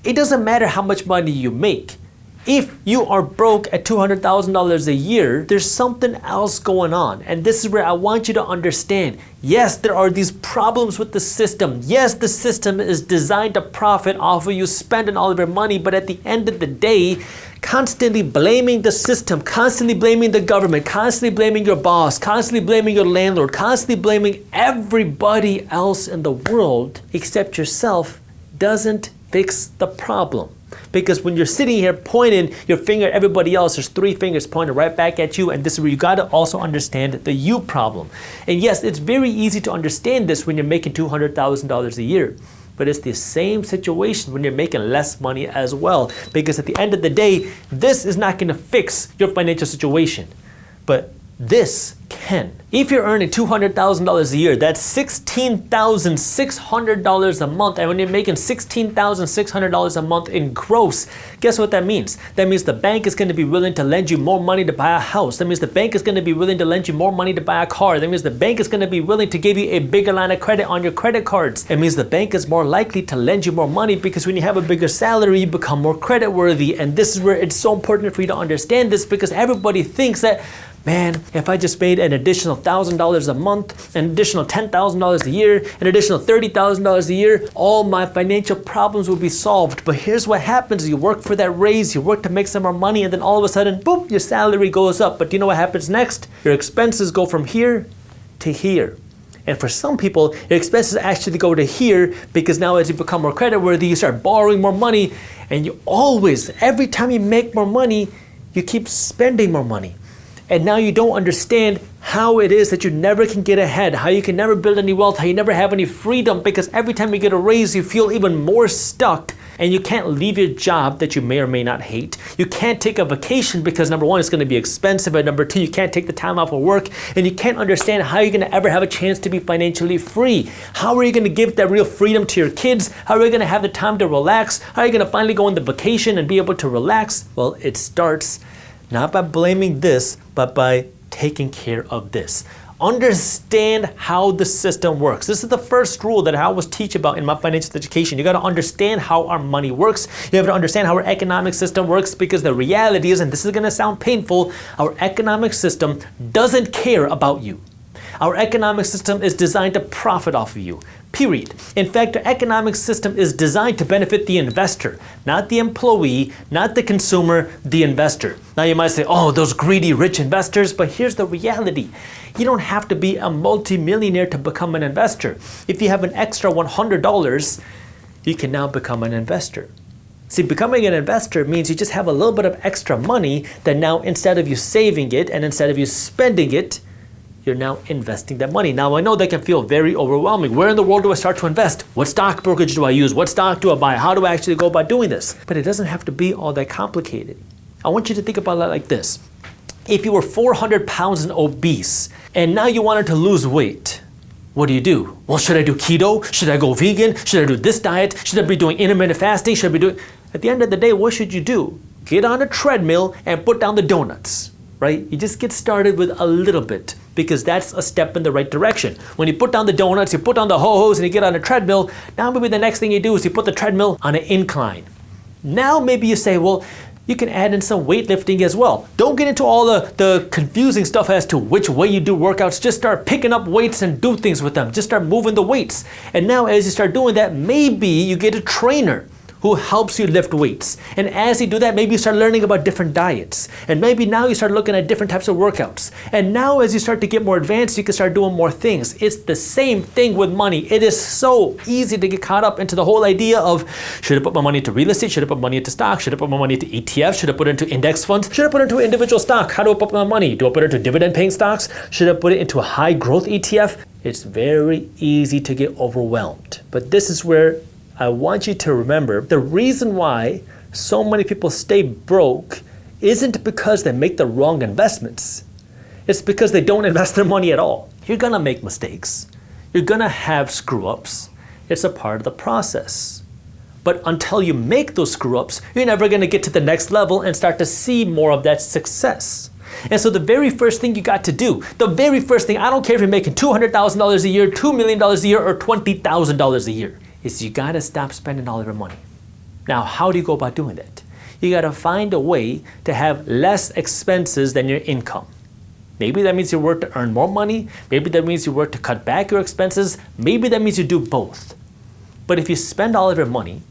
It doesn't matter how much money you make. If you are broke at $200,000 a year, there's something else going on. And this is where I want you to understand. Yes, there are these problems with the system. Yes, the system is designed to profit off of you spending all of your money. But at the end of the day, constantly blaming the system, constantly blaming the government, constantly blaming your boss, constantly blaming your landlord, constantly blaming everybody else in the world except yourself doesn't fix the problem. Because when you're sitting here pointing your finger at everybody else, there's three fingers pointing right back at you, and this is where you got to also understand the you problem. And yes, it's very easy to understand this when you're making $200,000 a year. But it's the same situation when you're making less money as well. Because at the end of the day, this is not going to fix your financial situation. But this can. If you're earning $200,000 a year, that's $16,600 a month. And when you're making $16,600 a month in gross, guess what that means? That means the bank is going to be willing to lend you more money to buy a house. That means the bank is going to be willing to lend you more money to buy a car. That means the bank is going to be willing to give you a bigger line of credit on your credit cards. It means the bank is more likely to lend you more money because when you have a bigger salary, you become more credit worthy. And this is where it's so important for you to understand this, because everybody thinks that, man, if I just made an additional $1,000 a month, an additional $10,000 a year, an additional $30,000 a year, all my financial problems will be solved. But here's what happens. You work for that raise, you work to make some more money, and then all of a sudden, boom, your salary goes up. But do you know what happens next? Your expenses go from here to here. And for some people, your expenses actually go to here because now as you become more credit worthy, you start borrowing more money, and you always, every time you make more money, you keep spending more money. And now you don't understand how it is that you never can get ahead, how you can never build any wealth, how you never have any freedom, because every time you get a raise, you feel even more stuck, and you can't leave your job that you may or may not hate. You can't take a vacation because number one, it's going to be expensive, and number two, you can't take the time off of work, and you can't understand how you're going to ever have a chance to be financially free. How are you going to give that real freedom to your kids? How are you going to have the time to relax? How are you going to finally go on the vacation and be able to relax? Well, it starts not by blaming this, but by taking care of this. Understand how the system works. This is the first rule that I always teach about in my financial education. You got to understand how our money works. You have to understand how our economic system works, because the reality is, and this is going to sound painful, our economic system doesn't care about you. Our economic system is designed to profit off of you. Period. In fact, the economic system is designed to benefit the investor, not the employee, not the consumer, the investor. Now you might say, oh, those greedy rich investors, but here's the reality. You don't have to be a multimillionaire to become an investor. If you have an extra $100, you can now become an investor. See, becoming an investor means you just have a little bit of extra money that now, instead of you saving it and instead of you spending it, you're now investing that money. Now, I know that can feel very overwhelming. Where in the world do I start to invest? What stock brokerage do I use? What stock do I buy? How do I actually go about doing this? But it doesn't have to be all that complicated. I want you to think about it like this. If you were 400 pounds and obese, and now you wanted to lose weight, what do? Well, should I do keto? Should I go vegan? Should I do this diet? Should I be doing intermittent fasting? Should I be doing... At the end of the day, what should you do? Get on a treadmill and put down the donuts, right? You just get started with a little bit, because that's a step in the right direction. When you put down the donuts, you put down the ho-hos, and you get on a treadmill, now maybe the next thing you do is you put the treadmill on an incline. Now maybe you say, well, you can add in some weightlifting as well. Don't get into all the confusing stuff as to which way you do workouts. Just start picking up weights and do things with them. Just start moving the weights. And now as you start doing that, maybe you get a trainer who helps you lift weights. And as you do that, maybe you start learning about different diets. And maybe now you start looking at different types of workouts. And now as you start to get more advanced, you can start doing more things. It's the same thing with money. It is so easy to get caught up into the whole idea of, should I put my money into real estate? Should I put money into stock? Should I put my money into ETFs? Should I put it into index funds? Should I put it into individual stock? How do I put my money? Do I put it into dividend paying stocks? Should I put it into a high growth ETF? It's very easy to get overwhelmed. But this is where I want you to remember the reason why so many people stay broke isn't because they make the wrong investments. It's because they don't invest their money at all. You're gonna make mistakes. You're gonna have screw ups. It's a part of the process. But until you make those screw ups, you're never gonna get to the next level and start to see more of that success. And so the very first thing you got to do, the very first thing, I don't care if you're making $200,000 a year, $2 million a year, or $20,000 a year, is you gotta stop spending all of your money. Now, how do you go about doing that? You got to find a way to have less expenses than your income. Maybe that means you work to earn more money. Maybe that means you work to cut back your expenses. Maybe that means you do both. But if you spend all of your money,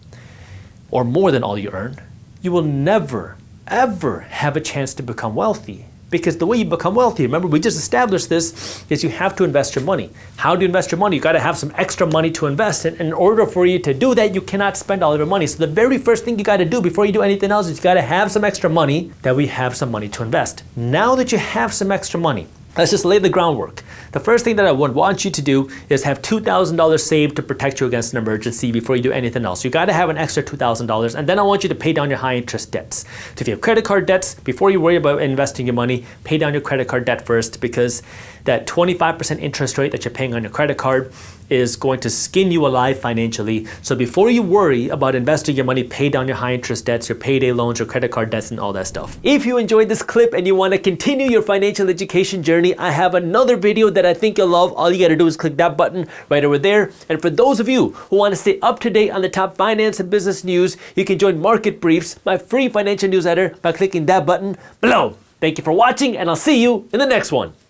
or more than all you earn, you will never, ever have a chance to become wealthy. Because the way you become wealthy, remember we just established this, is you have to invest your money. How do you invest your money? You got to have some extra money to invest in. And in order for you to do that, you cannot spend all of your money. So the very first thing you got to do before you do anything else is you got to have some extra money, that we have some money to invest. Now that you have some extra money, let's just lay the groundwork. The first thing that I would want you to do is have $2,000 saved to protect you against an emergency before you do anything else. You got to have an extra $2,000, and then I want you to pay down your high interest debts. So if you have credit card debts, before you worry about investing your money, pay down your credit card debt first, because that 25% interest rate that you're paying on your credit card is going to skin you alive financially. So before you worry about investing your money, pay down your high interest debts, your payday loans, your credit card debts, and all that stuff. If you enjoyed this clip and you want to continue your financial education journey, I have another video that I think you'll love. All you got to do is click that button right over there. And for those of you who want to stay up to date on the top finance and business news, you can join Market Briefs, my free financial newsletter, by clicking that button below. Thank you for watching, and I'll see you in the next one.